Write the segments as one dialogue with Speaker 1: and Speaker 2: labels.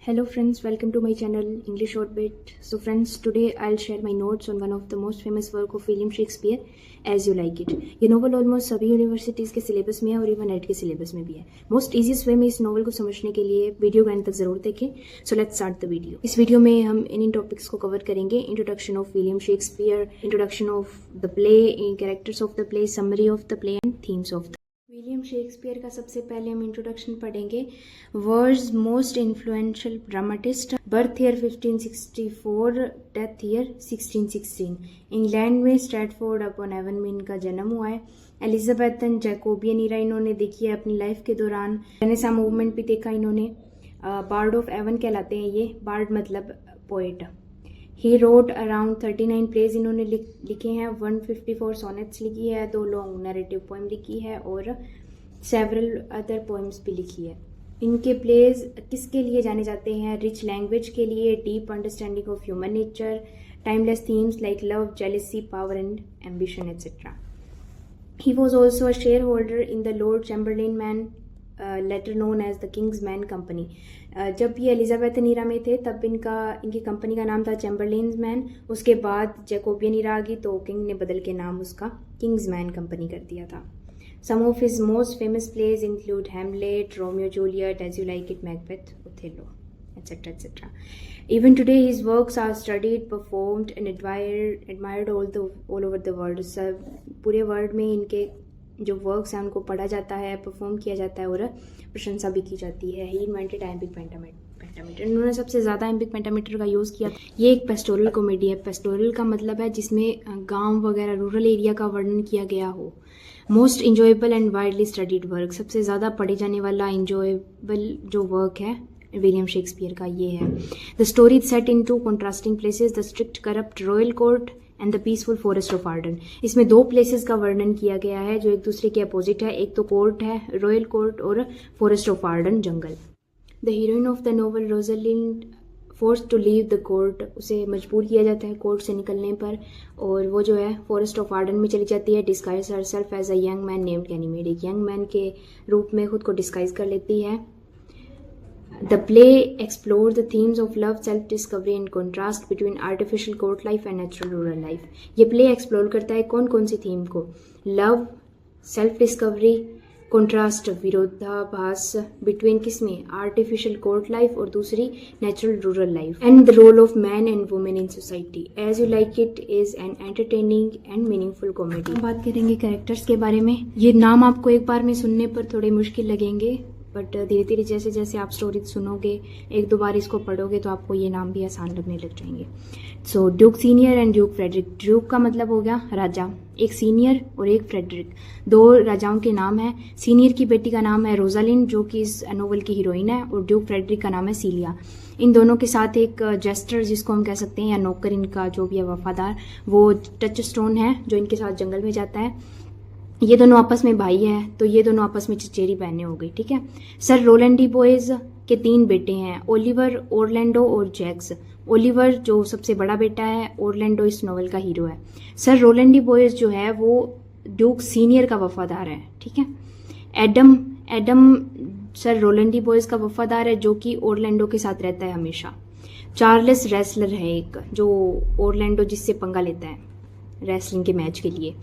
Speaker 1: Hello friends, welcome to my channel English Orbit. So friends, today I'll share my notes on one of the most famous work of William Shakespeare, As You Like It. ये novel almost सभी universities के syllabus में है और even net के syllabus में भी है. मोस्ट ईजीएस्ट वे में इस नोवेल को समझने के लिए वीडियो को एंड तक जरूर देखें. So let's start the video. इस वीडियो में हम इन टॉपिक्स को कवर करेंगे. Introduction of William Shakespeare, introduction of the play, characters of the play, summary of the play and themes of the. William Shakespeare का सबसे पहले हम इंट्रोडक्शन पढ़ेंगे. World's most influential dramatist, birth year 1564, death year 1616. England में Stratford upon Avon में इनका जन्म हुआ है. एलिजाबेथन जैकोबियन ईरा इन्होंने देखी है अपनी लाइफ के दौरान. रेनेसां मूवमेंट भी देखा इन्होंने. बार्ड ऑफ एवन कहलाते हैं ये. बार्ड मतलब poet. He wrote around 39 plays इन्होंने लिखे हैं. 154 सोनेट्स लिखी है, 2 लॉन्ग नैरेटिव पोएम लिखी है और सेवरल अदर पोएम्स भी लिखी है. इनके प्लेज किसके लिए जाने जाते हैं? रिच लैंग्वेज के लिए, deep understanding of human nature, timeless themes like love, jealousy, power and ambition etcetera. He was also a shareholder in the Lord Chamberlain man, later known as the King's man company. जब ये Elizabethan Ira में थे तब इनकी company का नाम था Chamberlain's man. उसके बाद जैकोबियन ईरा आ गई तो किंग ने बदल के नाम उसका किंग्स मैन कंपनी कर दिया था. Some of his most famous plays include Hamlet, Romeo Juliet, As you like It, Macbeth, Othello, etcetera etcetera. Even today his works are studied, performed and admired all over the world. सब पूरे world में इनके जो works हैं उनको पढ़ा जाता है, परफॉर्म किया जाता है और प्रशंसा भी की जाती है. ही इन्वेंटेड एम्पिक पेंटामीटर. इन्होंने सबसे ज़्यादा एम्पिक पेंटामीटर का यूज़ किया. ये एक पेस्टोरल कॉमेडी है. पेस्टोरल का मतलब है जिसमें गांव वगैरह रूरल एरिया का वर्णन किया गया हो. Most enjoyable and widely studied work. सबसे ज़्यादा पढ़े जाने वाला इंजॉयबल जो वर्क है विलियम शेक्सपियर का ये है. The story set in 2 contrasting places, the strict corrupt royal court and the peaceful forest of Ardern. इसमें 2 प्लेसेस का वर्णन किया गया है जो एक दूसरे के अपोजिट है. एक तो कोर्ट है, रॉयल कोर्ट, और फॉरेस्ट ऑफ आर्डन, जंगल. The heroine of the novel Rosalind forced to leave the court. उसे मजबूर किया जाता है कोर्ट से निकलने पर और वो जो है फॉरेस्ट ऑफ आर्डन में चली जाती है. Disguise herself as a young man named Ganymede. एक यंग मैन के रूप में खुद को डिस्गाइज कर लेती है. The play explored the themes of love, self-discovery and contrast between artificial court life and natural rural life. ये play explore करता है कौन कौन सी थीम को? लव, सेल्फ डिस्कवरी, कॉन्ट्रास्ट, विरोधाभास बिटवीन किसमें? आर्टिफिशियल कोर्ट लाइफ और दूसरी natural rural life. And the role of man and women in society. As you like it is an entertaining and meaningful comedy. बात करेंगे characters के बारे में. ये नाम आपको एक बार में सुनने पर थोड़े मुश्किल लगेंगे बट धीरे धीरे जैसे जैसे आप स्टोरी सुनोगे, 1-2 बार इसको पढ़ोगे तो आपको ये नाम भी आसान लगने लग जाएंगे. So Duke Senior and Duke Frederick. Duke का मतलब हो गया राजा. एक सीनियर और एक फ्रेडरिक, 2 राजाओं के नाम है. सीनियर की बेटी का नाम है रोजालिंड जो कि इस नोवेल की हीरोइन है, और ड्यूक फ्रेडरिक का नाम है सीलिया. इन दोनों के साथ एक जेस्टर जिसको हम कह सकते हैं या नौकर इनका जो भी है वफादार, वो टच स्टोन है जो इनके साथ जंगल में जाता है. ये दोनों आपस में भाई हैं तो ये दोनों आपस में चचेरी बहनें हो गई. ठीक है. सर रोलैंड डी बोयज के 3 बेटे हैं, ओलिवर, ओरलैंडो और जैक्स. ओलिवर जो सबसे बड़ा बेटा है, ओरलैंडो इस नोवेल का हीरो है. सर रोलैंड डी बोयज जो है वो ड्यूक सीनियर का वफादार है. ठीक है. Adam sir Roland de Boys का वफादार है जो कि ओरलैंडो के साथ रहता है हमेशा. चार्ल्स रेसलर है एक जो ओरलैंडो जिससे पंगा लेता है रेसलिंग के मैच के लिए.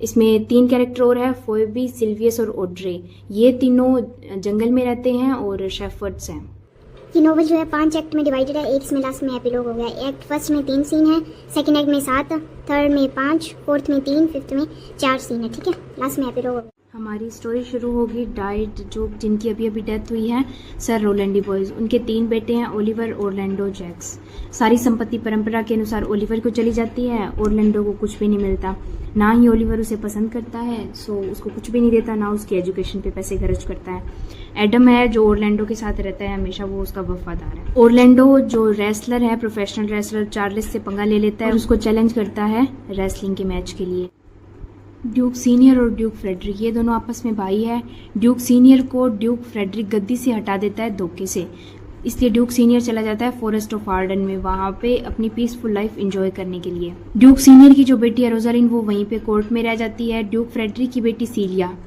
Speaker 1: इसमें 3 कैरेक्टर और है, फोएबी, सिल्वियस और ओड्रे. ये तीनों जंगल में रहते हैं और शेफर्ड्स हैं.
Speaker 2: ये नोवेल जो है 5 एक्ट में डिवाइडेड है. एक इसमें लास्ट में एपिलॉग हो गया. एक्ट फर्स्ट में 3 सीन है, सेकंड एक्ट में 7, थर्ड में 5, फोर्थ में 3, फिफ्थ में 4 सीन है. ठीक है. लास्ट में एपिलॉग हो गया.
Speaker 1: हमारी स्टोरी शुरू होगी. डाइड जो जिनकी अभी डेथ हुई है, सर रोलैंड डी बॉयज. उनके 3 बेटे हैं, ओलिवर, ओरलैंडो, जैक्स. सारी संपत्ति परंपरा के अनुसार ओलिवर को चली जाती है. ओरलैंडो को कुछ भी नहीं मिलता. ना ही ओलिवर उसे पसंद करता है, सो उसको कुछ भी नहीं देता, ना उसकी एजुकेशन पे पैसे खर्च करता है. एडम है जो ओरलैंडो के साथ रहता है हमेशा, वो उसका वफादार है. ओरलैंडो जो रेसलर है, प्रोफेशनल रेसलर, चार्ल्स से पंगा ले लेता है और उसको चैलेंज करता है रेसलिंग के मैच के लिए. ड्यूक सीनियर और ड्यूक फ्रेडरिक ये दोनों आपस में भाई है. ड्यूक सीनियर को ड्यूक फ्रेडरिक गद्दी से हटा देता है धोखे से, इसलिए ड्यूक सीनियर चला जाता है फॉरेस्ट ऑफ आर्डन में, वहाँ पे अपनी पीसफुल लाइफ एंजॉय करने के लिए. ड्यूक सीनियर की जो बेटी है रोजालिंड वो वहीं पे कोर्ट में रह जाती है. ड्यूक फ्रेडरिक की बेटी सीलिया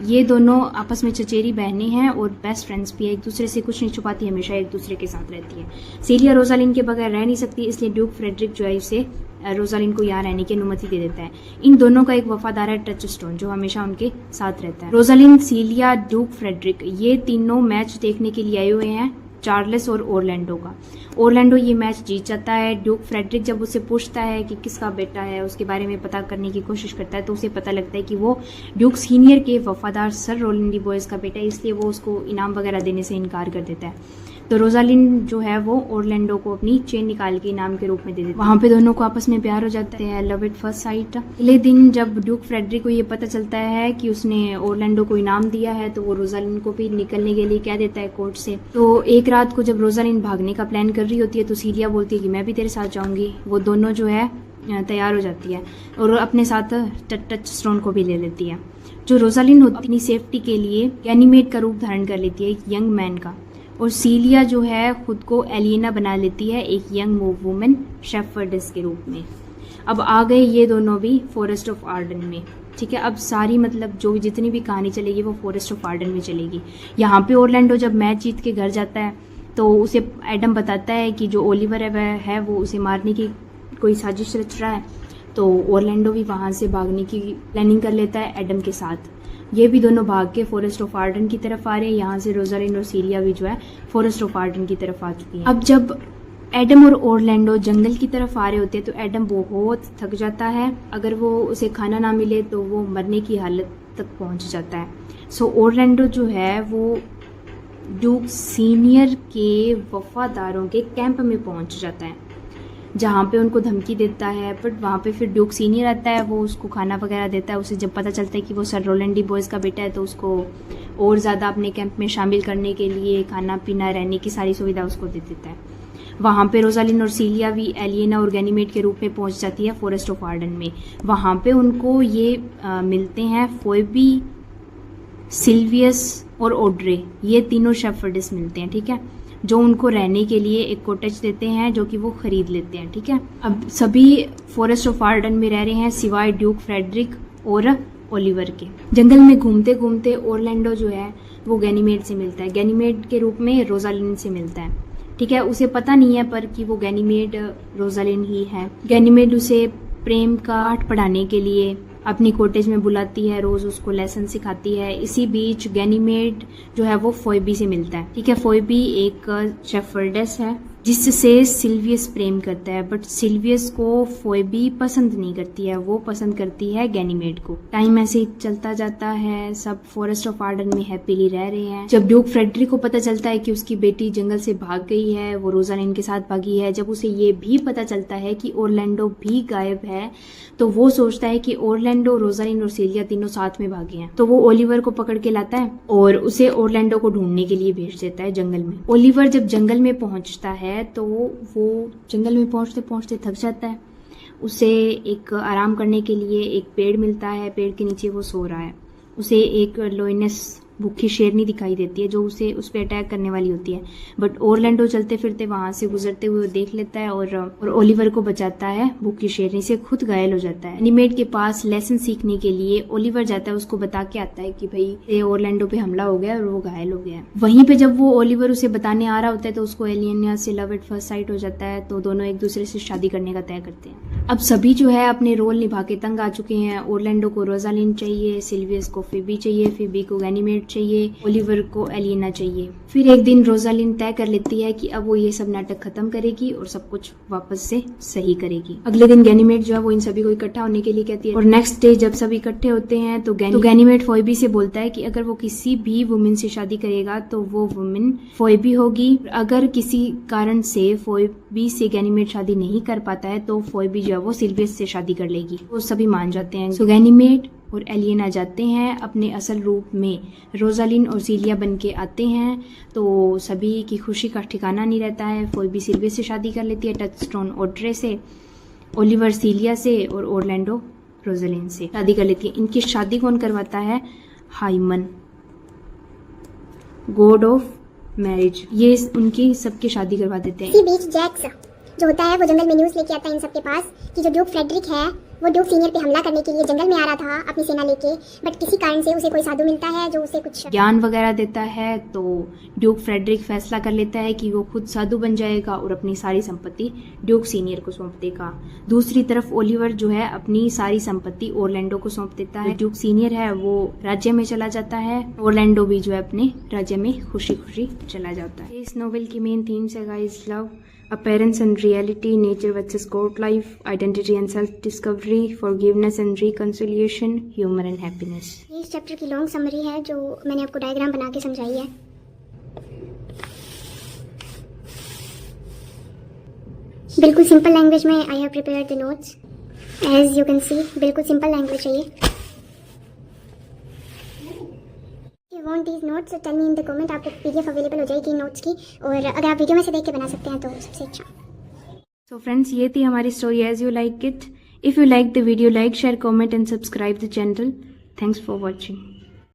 Speaker 1: ये दोनों आपस में चचेरी बहनें हैं और बेस्ट फ्रेंड्स भी है, एक दूसरे से कुछ नहीं छुपाती, हमेशा एक दूसरे के साथ रहती है। सीलिया रोजालिन के बगैर रह नहीं सकती, इसलिए ड्यूक फ्रेडरिक जो है इसे रोजालिन को यहाँ रहने की अनुमति दे देता है। इन दोनों का एक वफादार है टचस्टोन, जो हमेशा उनके साथ रहता है। रोजालिन, सीलिया, ड्यूक फ्रेडरिक ये तीनों मैच देखने के लिए आए हुए हैं चार्ल्स और ओरलैंडो का। ओरलैंडो ये मैच जीत जाता है। ड्यूक फ्रेडरिक जब उससे पूछता है कि किसका बेटा है, उसके बारे में पता करने की कोशिश करता है, तो उसे पता लगता है कि वो ड्यूक सीनियर के वफादार सर रोलैंड डी बोयस का बेटा है, इसलिए वो उसको इनाम वगैरह देने से इनकार कर देता है। तो रोजालिन जो है वो ओरलैंडो को अपनी चेन निकाल के इनाम के रूप में दे देती है। वहां पे दोनों को आपस में प्यार हो जाता है, लव एट फर्स्ट साइट। अगले दिन जब ड्यूक फ्रेडरिक को ये पता चलता है कि उसने ओरलैंडो को इनाम दिया है, तो वो रोजालिन को भी निकलने के लिए कह देता है कोर्ट से। तो एक रात को जब रोजालिन भागने का प्लान कर रही होती है, तो सीलिया बोलती है कि मैं भी तेरे साथ जाऊंगी। वो दोनों जो है तैयार हो जाती है और अपने साथ टचस्टोन को भी ले लेती है। जो रोजालिन होती है अपनी सेफ्टी के लिए गैनीमेड का रूप धारण कर लेती है, एक यंग मैन का, और सीलिया जो है खुद को एलियना बना लेती है एक यंग वुमेन शेफर्डेस के रूप में। अब आ गए ये दोनों भी फॉरेस्ट ऑफ आर्डन में, ठीक है। अब सारी मतलब जो जितनी भी कहानी चलेगी वो फॉरेस्ट ऑफ आर्डन में चलेगी। यहाँ पे ओरलैंडो जब मैच जीत के घर जाता है, तो उसे एडम बताता है कि जो ओलिवर है वो उसे मारने की कोई साजिश रच रहा है। तो ओरलैंडो भी वहां से भागने की प्लानिंग कर लेता है एडम के साथ। ये भी दोनों भाग के फॉरेस्ट ऑफ आर्डन की तरफ आ रहे हैं। यहाँ से रोजालिन और सीलिया भी जो है फॉरेस्ट ऑफ आर्डन की तरफ आ चुकी है। अब जब एडम और ओरलैंडो जंगल की तरफ आ रहे होते हैं, तो एडम बहुत थक जाता है। अगर वो उसे खाना ना मिले तो वो मरने की हालत तक पहुंच जाता है। सो ओरलैंडो जो है वो ड्यूक सीनियर के वफादारों के कैंप में पहुंच जाता है, जहाँ पे उनको धमकी देता है। बट वहाँ पे फिर ड्यूक सीनियर आता है, वो उसको खाना वगैरह देता है। उसे जब पता चलता है कि वो सर रोलैंड डी बोयस का बेटा है, तो उसको और ज़्यादा अपने कैंप में शामिल करने के लिए खाना पीना रहने की सारी सुविधा उसको दे देता है। वहाँ पे रोजालिन और सीलिया भी एलियना और गैनीमेड के रूप में पहुँच जाती है फॉरेस्ट ऑफ आर्डन में। वहाँ पे उनको ये मिलते हैं फोइबी, सिल्वियस और ओड्रे, ये तीनों शेफर्डेस मिलते हैं, ठीक है, जो उनको रहने के लिए एक कॉटेज देते हैं, जो कि वो खरीद लेते हैं, ठीक है। अब सभी फॉरेस्ट ऑफ आर्डन में रह रहे हैं सिवाय ड्यूक फ्रेडरिक और ओलिवर के। जंगल में घूमते घूमते ओरलैंडो जो है वो गैनीमेड से मिलता है, गैनीमेड के रूप में रोजालिन से मिलता है, ठीक है। उसे पता नहीं है पर कि वो गैनीमेड रोजालिन ही है। गैनीमेड उसे प्रेम का पाठ पढ़ाने के लिए अपनी कॉटेज में बुलाती है, रोज उसको लेसन सिखाती है। इसी बीच गैनीमेड जो है वो फोइबी से मिलता है, ठीक है। फोइबी एक शेफर्डेस है जिससे सिल्वियस प्रेम करता है, बट सिल्वियस को फोइबी पसंद नहीं करती है, वो पसंद करती है गैनीमेड को। टाइम ऐसे ही चलता जाता है, सब फॉरेस्ट ऑफ आर्डन में हैप्पीली रह रहे हैं। जब ड्यूक फ्रेडरिक को पता चलता है कि उसकी बेटी जंगल से भाग गई है, वो रोजालिन के साथ भागी है, जब उसे ये भी पता चलता है कि ओरलैंडो भी गायब है, तो वो सोचता है कि ओरलैंडो, रोजालिन और सीलिया तीनों साथ में भागे हैं। तो वो ओलिवर को पकड़ के लाता है और उसे ओरलैंडो को ढूंढने के लिए भेज देता है जंगल में। ओलिवर जब जंगल में पहुंचता है तो वो जंगल में पहुंचते पहुंचते थक जाता है। उसे एक आराम करने के लिए एक पेड़ मिलता है, पेड़ के नीचे वो सो रहा है। उसे एक लोइनेस भूखी शेरनी दिखाई देती है जो उसे उस पर अटैक करने वाली होती है, बट ओरलैंडो चलते फिरते वहां से गुजरते हुए देख लेता है और ओलिवर को बचाता है भूखी शेरनी से, खुद घायल हो जाता है। गैनीमेड के पास लेसन सीखने के लिए ओलिवर जाता है, उसको बता के आता है कि भाई ये ओरलैंडो पे हमला हो गया और वो घायल हो गया है। वहीं पे जब वो ओलिवर उसे बताने आ रहा होता है तो उसको एलियना से लव एट फर्स्ट साइट हो जाता है, तो दोनों एक दूसरे से शादी करने का तय करते हैं। अब सभी जो है अपने रोल निभा के तंग आ चुके हैं। ओरलैंडो को रोजालिन चाहिए, सिल्वियस को फिबी चाहिए, फिबी को गैनीमेड चाहिए, ओलिवर को एलियना चाहिए। फिर एक दिन रोजालिन तय कर लेती है कि अब वो ये सब नाटक खत्म करेगी और सब कुछ वापस से सही करेगी। अगले दिन गैनीमेड जो है वो इन सभी को इकट्ठा होने के लिए कहती है, और नेक्स्ट डे जब सब इकट्ठे होते हैं तो गैनीमेड फोइबी से बोलता है कि अगर वो किसी भी वुमेन से शादी करेगा तो वो वुमेन फोइबी होगी। अगर किसी कारण से फोइबी से गैनीमेड शादी नहीं कर पाता है तो फोइबी जो है वो सिल्वियस से शादी कर लेगी। वो सभी मान जाते हैं। सो गैनीमेड और एलियना जाते हैं अपने असल रूप में, रोजालिन और सीलिया बन के आते हैं। तो सभी की खुशी का ठिकाना नहीं रहता है। फोइबी सिल्वियस से शादी कर लेती है, टचस्टोन ओड्रे से, ओलिवर सीलिया से और ओरलैंडो रोजालिन से शादी कर लेती है। इनकी शादी कौन करवाता है? हाइमन, गॉड ऑफ मैरिज, ये उनकी सबकी शादी करवा देते हैं।
Speaker 2: इसी बीच जैक्स जो होता है वो जंगल में न्यूज लेके आता है इन सबके पास कि जो ड्यूक फ्रेडरिक है वो ड्यूक सीनियर पे हमला करने के लिए जंगल में आ रहा था अपनी सेना लेके, बट किसी कारण से उसे कोई साधु मिलता है जो उसे कुछ
Speaker 1: ज्ञान वगैरह देता है। तो ड्यूक फ्रेडरिक फैसला कर लेता है कि वो खुद साधु बन जाएगा और अपनी सारी संपत्ति ड्यूक सीनियर को सौंप देगा। दूसरी तरफ ओलिवर जो है अपनी सारी संपत्ति ओरलैंडो को सौंप देता है। ड्यूक सीनियर है वो राज्य में चला जाता है, ओरलैंडो भी जो है अपने राज्य में खुशी खुशी चला जाता है। इस नोवेल की मेन थीम्स है guys love, appearance and reality, nature versus court life, identity and self-discovery, forgiveness and reconciliation, humor and happiness।
Speaker 2: इस चैप्टर की लॉन्ग समरी है जो मैंने आपको डायग्राम बना के समझाई है। बिल्कुल सिंपल लैंग्वेज में I have prepared the notes as you can see, बिल्कुल सिंपल लैंग्वेज है ये। Want these notes? Tell me in the comment। आपको PDF अवेलेबल हो जाएगी नोट्स की, और अगर आप वीडियो में से देख के बना सकते हैं तो सबसे अच्छा।
Speaker 1: So friends, ये थी हमारी story as you like it. If you like the video, like share comment and subscribe the channel. Thanks for watching.